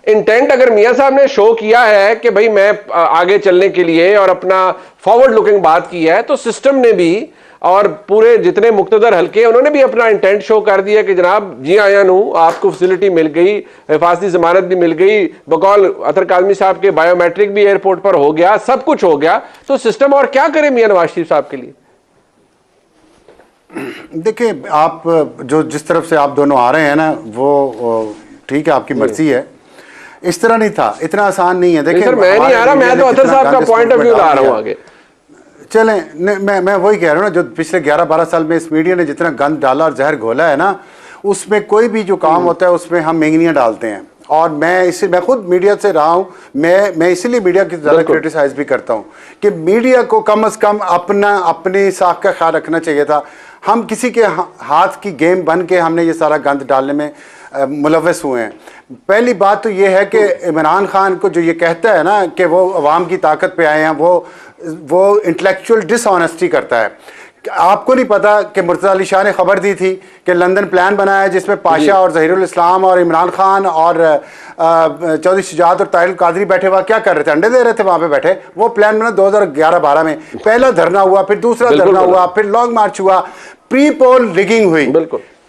Intent अगर मियां साहब ने शो किया है कि भाई मैं आगे चलने के लिए और अपना फॉरवर्ड लुकिंग बात की है, तो सिस्टम ने भी और पूरे जितने मुक्तदर हल्के उन्होंने भी अपना इंटेंट शो कर दिया कि जनाब जी आया नू आपको फैसिलिटी मिल गई, हिफाजती जमानत भी मिल गई, बकौल अतर काज़मी साहब के बायोमेट्रिक भी एयरपोर्ट पर हो गया, सब कुछ हो गया। तो सिस्टम और क्या करे मियां नवाज शरीफ साहब के लिए? देखिए, आप जो जिस तरफ से आप दोनों आ रहे हैं ना, वो ठीक है, आपकी मर्जी है। इस तरह नहीं था, इतना आसान नहीं है। देखिए सर, मैं नहीं आ रहा, मैं तो अतर साहब का पॉइंट ऑफ व्यू ला रहा हूं आगे। चलें, मैं वही कह रहा हूँ ना, जो पिछले 11-12 साल में इस मीडिया ने जितना गंद डाला और जहर घोला है ना, उसमें कोई भी जो काम होता है उसमें हम मेंगनियाँ डालते हैं। और मैं खुद मीडिया से रहा हूँ, मैं इसीलिए मीडिया की ज़्यादा क्रिटिसाइज भी करता हूँ कि मीडिया को कम से कम अपनी साख का ख्याल रखना चाहिए था। हम किसी के हाथ की गेम बन के हमने ये सारा गंद डालने में मुलव्वस हुए हैं। पहली बात तो ये है कि इमरान खान को जो ये कहता है ना कि वो अवाम की ताकत पे आए हैं, वो इंटेलेक्चुअल डिसऑनेस्टी करता है। आपको नहीं पता कि मुर्तज़ा अली शाह ने खबर दी थी कि लंदन प्लान बनाया है जिसमें पाशा और ज़हीरुल इस्लाम और इमरान खान और चौधरी शुजात और ताहिर कादरी बैठे हुआ क्या कर रहे थे? अंडे दे रहे थे वहाँ पे बैठे। वो प्लान बना 2011-12 में। पहला धरना हुआ, फिर दूसरा धरना हुआ, फिर लॉन्ग मार्च हुआ, प्री पोल रिगिंग हुई,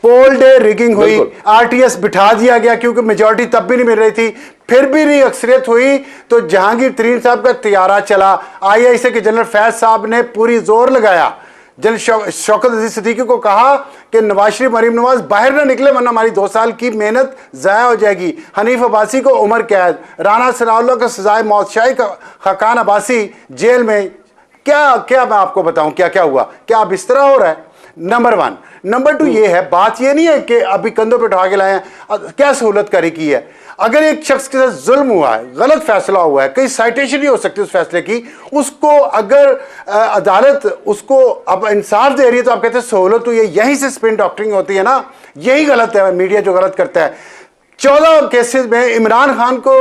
पोल डे रिगिंग हुई, आरटीएस बिठा दिया गया क्योंकि मेजॉरिटी तब भी नहीं मिल रही थी, फिर भी नहीं अक्सरियत हुई तो जहांगीर तरीन साहब का तैयारा चला। आईआईसी के जनरल फैज साहब ने पूरी जोर लगाया, जनरल शौकत अजीज सिद्दीकी को कहा कि नवाज शरीफ मरीम नवाज बाहर ना निकले वरना हमारी 2 साल की मेहनत ज़ाया हो जाएगी। हनीफ अब्बासी को उम्र कैद, राना सनाउल्लाह को सजाए मौत, शाही खाकान अब्बासी जेल में। क्या मैं आपको बताऊं क्या क्या हुआ? क्या अब इस तरह हो रहा है? नंबर 1। नंबर 2 ये है, बात ये नहीं है कि अभी कंधों पे उठा के लाए हैं, क्या सहूलत करी की है। अगर एक शख्स के साथ जुल्म हुआ है, गलत फैसला हुआ है, कई साइटेशन नहीं हो सकती उस फैसले की, उसको अगर अदालत उसको अब इंसाफ दे रही है तो आप कहते हैं सहूलत हुई है। यहीं से स्पिन डॉक्टरिंग होती है ना, यही गलत है मीडिया जो गलत करता है। 14 केसेस में इमरान खान को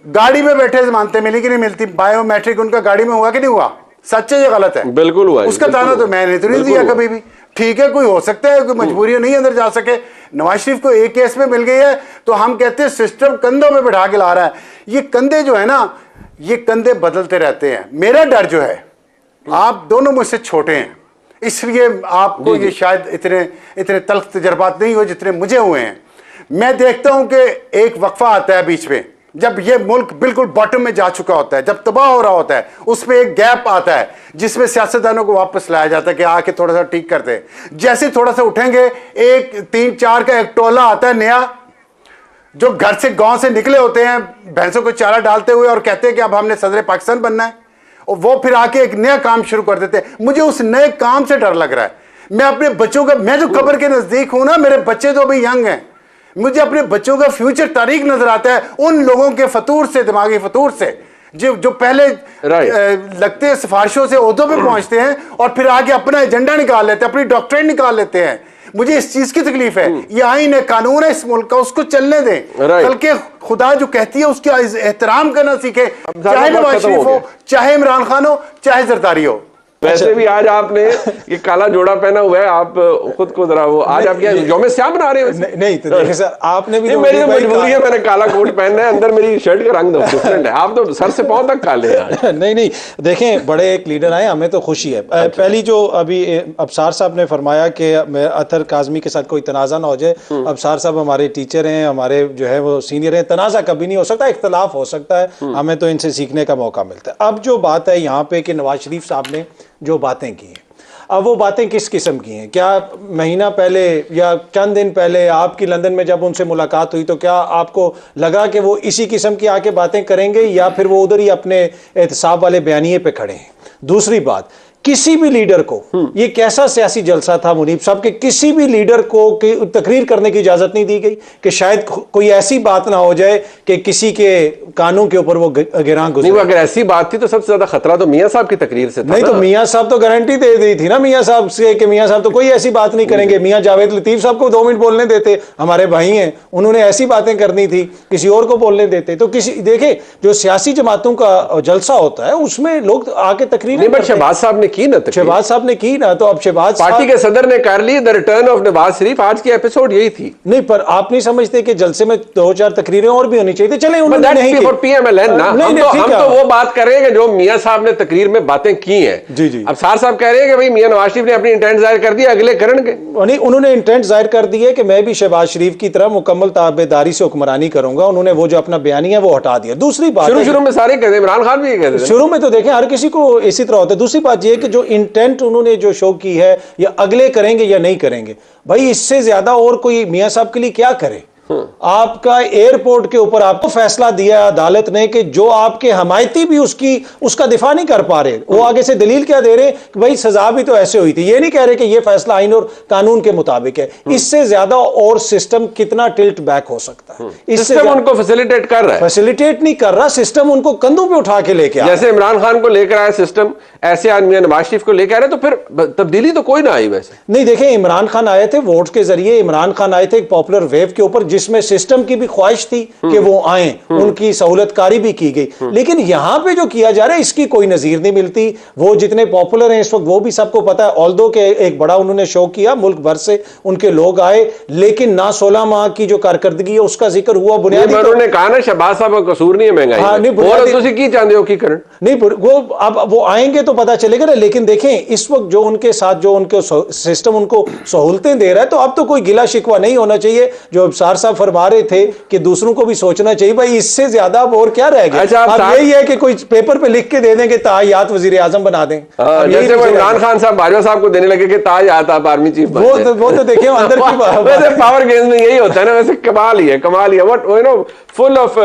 गाड़ी में बैठे जमानतें मिली कि नहीं मिलती? बायोमेट्रिक उनका गाड़ी में हुआ कि नहीं हुआ? सच है या गलत है? बिल्कुल हुआ। उसका ताना तो मैंने तो नहीं दिया कभी भी। ठीक है, कोई हो सकता है कोई मजबूरी नहीं अंदर जा सके। नवाज शरीफ को एक केस में मिल गई है तो हम कहते हैं सिस्टम कंधों में बिठा के ला रहा है। ये कंधे जो है ना, ये कंधे बदलते रहते हैं। मेरा डर जो है, आप दोनों मुझसे छोटे हैं इसलिए आपको ये शायद इतने तल्ख तजर्बात नहीं हो जितने मुझे हुए हैं। मैं देखता हूं कि एक वक्फा आता है बीच में, जब ये मुल्क बिल्कुल बॉटम में जा चुका होता है, जब तबाह हो रहा होता है, उसमें एक गैप आता है जिसमें सियासतदानों को वापस लाया जाता है कि आके थोड़ा सा ठीक करते हैं। जैसे थोड़ा सा उठेंगे, एक 3-4 का एक टोला आता है नया, जो घर से गांव से निकले होते हैं भैंसों को चारा डालते हुए और कहते हैं कि अब हमने सदर पाकिस्तान बनना है, और वो फिर आके एक नया काम शुरू कर देते हैं। मुझे उस नए काम से डर लग रहा है। मैं अपने बच्चों का, मैं जो कब्र के नजदीक हूं ना, मेरे बच्चे तो अभी यंग हैं, मुझे अपने बच्चों का फ्यूचर तारीख नजर आता है उन लोगों के फतूर से, दिमागी फतूर से, जो पहले लगते हैं सिफारिशों से ओहदों पे पहुंचते हैं और फिर आगे अपना एजेंडा निकाल लेते हैं, अपनी डॉक्ट्रिन निकाल लेते हैं। मुझे इस चीज की तकलीफ है। ये आईन है, कानून है इस मुल्क का, उसको चलने दें। कल के खुदा जो कहती है उसका एहतराम करना सीखे, चाहे नवाज शरीफ हो, चाहे इमरान खान हो, चाहे जरदारी हो। वैसे भी आज आपने ये काला जोड़ा पहना हुआ है, आप खुद को जरा वो आज आप क्या यौम श्याम बना रहे हो? नहीं तो देखिए सर, आपने भी मेरी तो मजबूरी है, मैंने काला कोट पहनना है, अंदर मेरी शर्ट का रंग डिफरेंट है, आप तो सर से पांव तक काले हैं। नहीं देखें, बड़े एक लीडर आए, हमें तो खुशी है। पहली जो अभी अबसार साहब ने फरमाया कि अतर काज़मी के साथ कोई तनाज़ा ना हो जाए। अबसार साहब हमारे टीचर हैं, हमारे जो है वो सीनियर हैं, तनाज़ा कभी नहीं हो सकता, इख्तलाफ हो सकता है, हमें तो इनसे सीखने का मौका मिलता है। अब जो बात है यहाँ पे कि नवाज शरीफ साहब ने जो बातें की हैं, अब वो बातें किस किस्म की हैं? क्या महीना पहले या चंद दिन पहले आपकी लंदन में जब उनसे मुलाकात हुई तो क्या आपको लगा कि वो इसी किस्म की आके बातें करेंगे या फिर वो उधर ही अपने एहतसाब वाले बयानिए पे खड़े हैं? दूसरी बात, किसी भी लीडर को, ये कैसा सियासी जलसा था मुनीब साहब के, किसी भी लीडर को तकरीर करने की इजाजत नहीं दी गई कि शायद कोई ऐसी बात ना हो जाए कि किसी के कानून के ऊपर वो गिरां गुजरे। नहीं, अगर ऐसी बात थी तो सबसे ज्यादा खतरा तो मियां साहब की तकरीर से था। नहीं तो मियां साहब तो गारंटी दे दी थी ना मियां साहब से कि मियां साहब तो कोई ऐसी बात नहीं करेंगे। मियां जावेद लतीफ साहब को 2 मिनट बोलने देते, हमारे भाई हैं, उन्होंने ऐसी बातें करनी थी, किसी और को बोलने देते। तो किसी देखे जो सियासी जमातों का जलसा होता है उसमें लोग आके तकरीर नहीं, बट शहबाज साहब ने की ना तकरीर। शहबाज साहब ने की ना, तो अब शहबाज पार्टी के सदर ने कर ली the return of Nawaz Sharif. आज की एपिसोड यही थी। नहीं, पर आप नहीं समझते कि जलसे में 2-4 तकरीरें और भी होनी चाहिए? चले उन्होंने नहीं की। PMLN ना, हम तो वो बात कर रहे हैं कि जो मियां साहब ने तकरीर में बातें की हैं। जी जी। अब सार साहब कह रहे हैं कि भाई मियां नवाज शरीफ ने अपनी इंटेंट जाहिर कर दी, अगले करेंगे। नहीं, उन्होंने इंटेंट जाहिर कर दी है कि मैं भी शहबाज शरीफ की तरह मुकम्मल ताबेदारी से हुक्मरानी करूंगा। उन्होंने वो जो अपना बयानिया है वो हटा दिया। दूसरी बात, शुरू में सारे कहते, इमरान खान भी ये कहते थे शुरू में तो देखें हर किसी को इसी तरह होता है। दूसरी बात ये है कि जो इंटेंट उन्होंने जो शो की है, या अगले करेंगे या नहीं करेंगे, भाई इससे ज्यादा और कोई मियां साहब के लिए क्या करे? आपका एयरपोर्ट के ऊपर आपको फैसला दिया अदालत ने कि जो आपके हमायती भी उसका दिफा नहीं कर पा रहे, वो आगे से दलील क्या दे रहे हैं कि भाई सजा भी तो ऐसे हुई थी। ये नहीं कह रहे कि ये फैसला आइन और कानून के मुताबिक है। इससे ज्यादा और सिस्टम कितना टिल्ट बैक हो सकता है? सिस्टम उनको फैसिलिटेट कर रहा है। फैसिलिटेट नहीं कर रहा, सिस्टम उनको कंधों पे उठा के लेके जैसे इमरान खान को लेकर आया सिस्टम, ऐसे आदमी नवाज शरीफ को लेकर आ रहे, तो फिर तब्दीली तो कोई ना आई। वैसे नहीं, देखें इमरान खान आए थे वोट के जरिए, इमरान खान आए थे एक पॉपुलर वेव के ऊपर, जिसमें सिस्टम की भी ख्वाहिश थी कि वो आए, उनकी सहूलतकारी भी की गई। लेकिन यहां पे जो किया जा रहा है इसकी कोई नजीर नहीं मिलती। वो जितने पॉपुलर हैं इस वक्त वो भी सबको पता है। ऑल्दो के एक बड़ा उन्होंने शो किया, मुल्क भर से उनके लोग आए, लेकिन ना 16 माह की जो कारकर्दगी है उसका जिक्र हुआ। बुनियादी उन्होंने कहा ना शहबाज साहब का कसूर नहीं है महंगाई। हाँ, नहीं, की चाहते हो की करें नहीं, वो अब वो आएंगे तो पता चलेगा ना। लेकिन देखें इस वक्त जो उनके साथ जो उनके सिस्टम उनको सहूलतें दे रहा है, तो अब तो कोई गिला शिकवा नहीं होना चाहिए। जो अब्सार साहब फरमा रहे थे कि दूसरों को भी सोचना चाहिए, भाई इससे ज्यादा अब और क्या रह गया? अच्छा, अब यही है कि कोई पेपर पे लिख के दे दें कि तायात वजीर आजम बना दें। जैसे वो इमरान खान साहब बाजवा साहब को देने लगे कि तायात आप आर्मी चीफ, वो तो देखिए अंदर की वैसे पावर गेम्स में यही होता है ना। वैसे कमाल ही है, व्हाट फुल ऑफ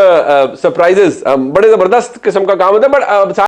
सरप्राइजेस, बड़े जबरदस्त किस्म का काम होता है। बट